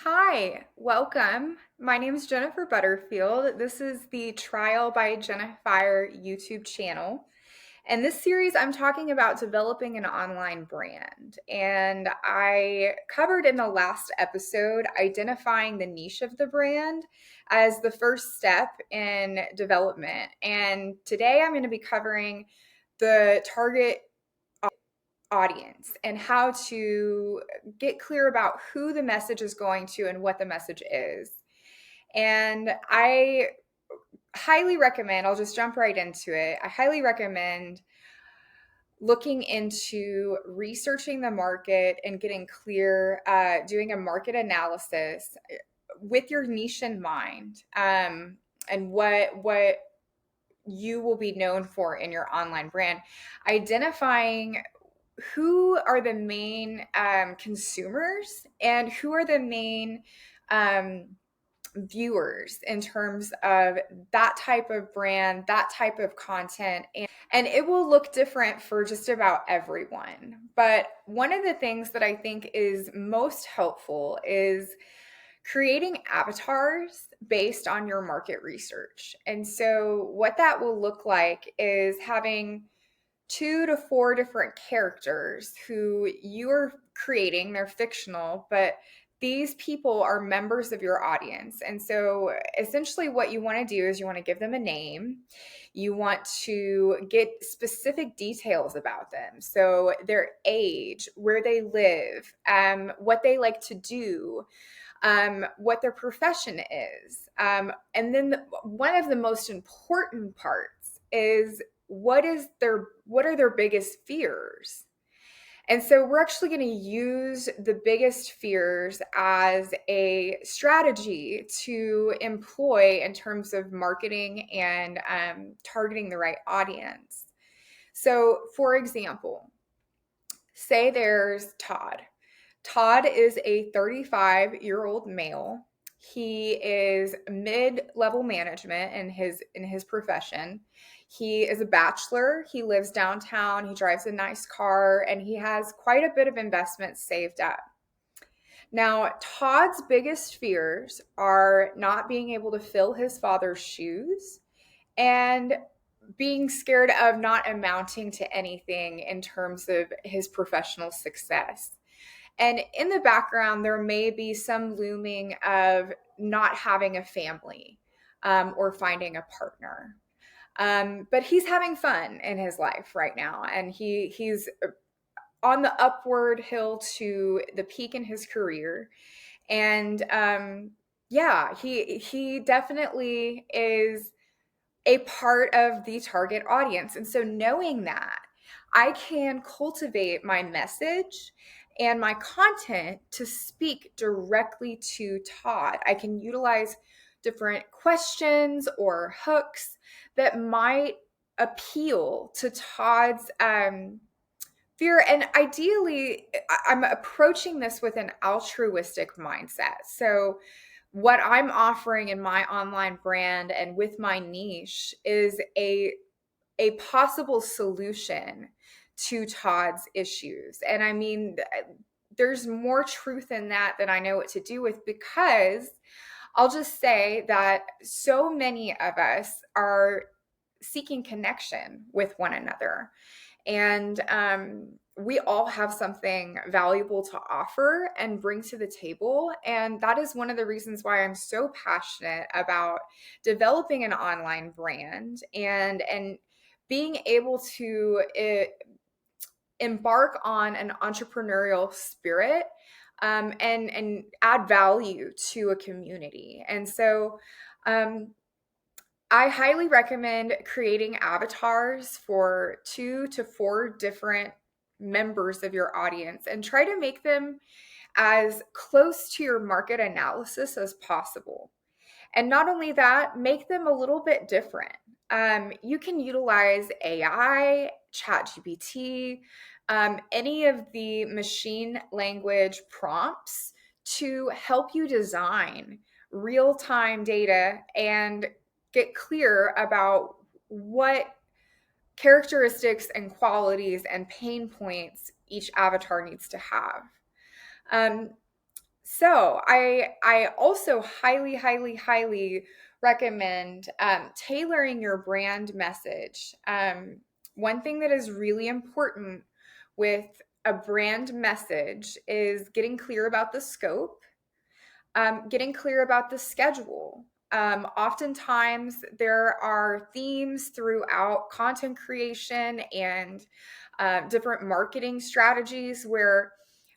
Hi, welcome. My name is Jennifer Butterfield. This is the Trial by Jennifer YouTube channel. And this series, I'm talking about developing an online brand. And I covered in the last episode identifying the niche of the brand as the first step in development. And today I'm going to be covering the target audience and how to get clear about who the message is going to and what the message is. And I highly recommend, I'll just jump right into it. I highly recommend looking into researching the market and getting clear, doing a market analysis with your niche in mind, and what you will be known for in your online brand. Identifying who are the main consumers and who are the main um, viewers in terms of that type of brand, that type of content. And it will look different for just about everyone. But one of the things that I think is most helpful is creating avatars based on your market research. And so, what that will look like is having 2 to 4 different characters who you're creating. They're fictional, but these people are members of your audience. And so essentially what you want to do is you want to give them a name. You want to get specific details about them. So their age, where they live, what they like to do, what their profession is. And then one of the most important parts is what are their biggest fears. And so we're actually going to use the biggest fears as a strategy to employ in terms of marketing and targeting the right audience. So for example, say there's Todd. Todd is a 35-year-old male. He is mid-level management in his profession. He is a bachelor. He lives downtown. He drives a nice car, and he has quite a bit of investments saved up. Now, Todd's biggest fears are not being able to fill his father's shoes and being scared of not amounting to anything in terms of his professional success. And in the background, there may be some looming of not having a family, or finding a partner. But he's having fun in his life right now, and he's on the upward hill to the peak in his career. And yeah, he definitely is a part of the target audience. And so knowing that, I can cultivate my message and my content to speak directly to Todd. I can utilize different questions or hooks that might appeal to Todd's fear. And ideally, I'm approaching this with an altruistic mindset. So what I'm offering in my online brand and with my niche is a possible solution to Todd's issues. And I mean, there's more truth in that than I know what to do with, because I'll just say that so many of us are seeking connection with one another. And we all have something valuable to offer and bring to the table. And that is one of the reasons why I'm so passionate about developing an online brand and being able to embark on an entrepreneurial spirit, and add value to a community. And so I highly recommend creating avatars for 2 to 4 different members of your audience and try to make them as close to your market analysis as possible. And not only that, make them a little bit different. You can utilize AI, ChatGPT, any of the machine language prompts to help you design real time data and get clear about what characteristics and qualities and pain points each avatar needs to have. Um, So I also highly recommend tailoring your brand message. One thing that is really important with a brand message is getting clear about the scope, getting clear about the schedule. Oftentimes, there are themes throughout content creation and different marketing strategies where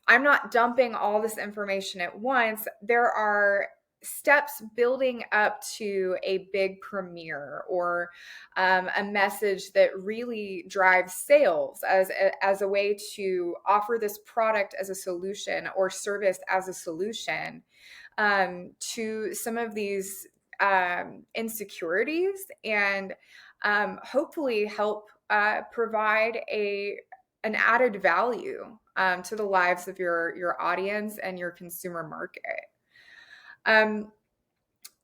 I'm not dumping all this information at once. There are steps building up to a big premiere or a message that really drives sales as a way to offer this product as a solution or service as a solution to some of these insecurities, and hopefully help provide an added value to the lives of your audience and your consumer market. Um,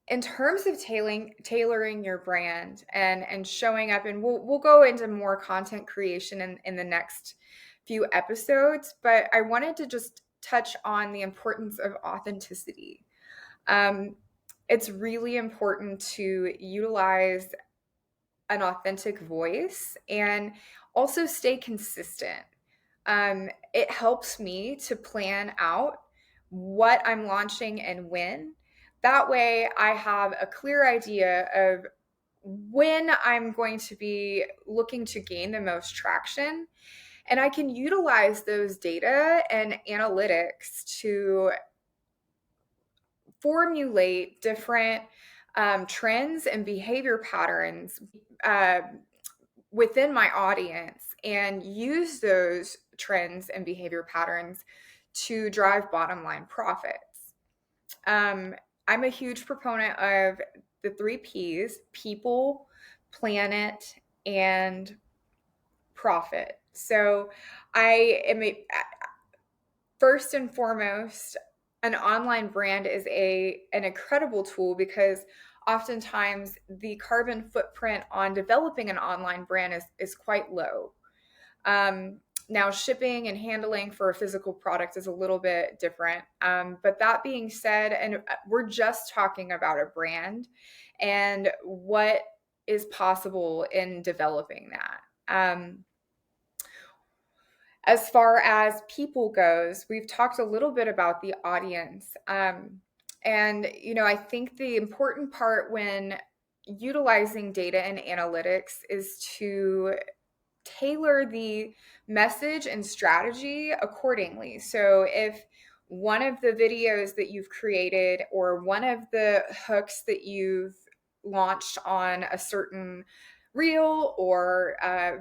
in terms of tailoring your brand and showing up, and we'll go into more content creation in the next few episodes, but I wanted to just touch on the importance of authenticity. Um, it's really important to utilize an authentic voice and also stay consistent. It helps me to plan out what I'm launching and when. That way, I have a clear idea of when I'm going to be looking to gain the most traction. And I can utilize those data and analytics to formulate different trends and behavior patterns uh, within my audience and use those trends and behavior patterns to drive bottom line profits. I'm a huge proponent of the 3 Ps: people, planet, and profit. So I am first and foremost, an online brand is an incredible tool because oftentimes the carbon footprint on developing an online brand is quite low. Now, shipping and handling for a physical product is a little bit different. But that being said, and we're just talking about a brand and what is possible in developing that. As far as people goes, we've talked a little bit about the audience. And, I think the important part when utilizing data and analytics is to tailor the message and strategy accordingly. So if one of the videos that you've created or one of the hooks that you've launched on a certain reel or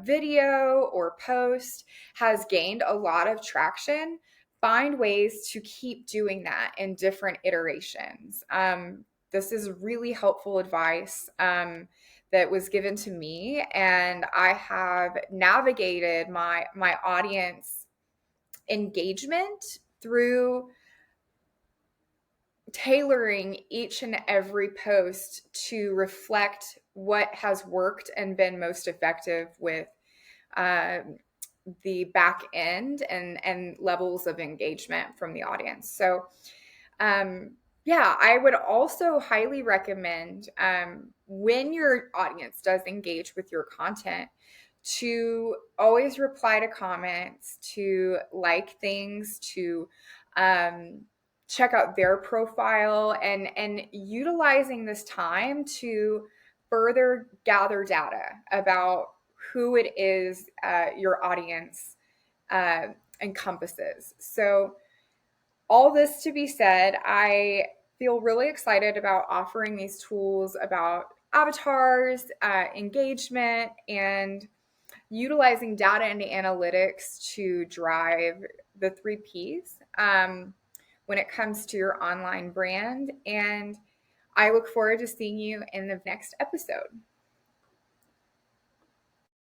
video or post has gained a lot of traction, find ways to keep doing that in different iterations. This is really helpful advice that was given to me, and I have navigated my audience engagement through tailoring each and every post to reflect what has worked and been most effective with uh, the back end and levels of engagement from the audience. So yeah, I would also highly recommend when your audience does engage with your content to always reply to comments, to like things, to check out their profile, and utilizing this time to further gather data about who it is your audience uh, encompasses. So all this to be said, I feel really excited about offering these tools about avatars, engagement, and utilizing data and analytics to drive the 3 Ps when it comes to your online brand. And I look forward to seeing you in the next episode.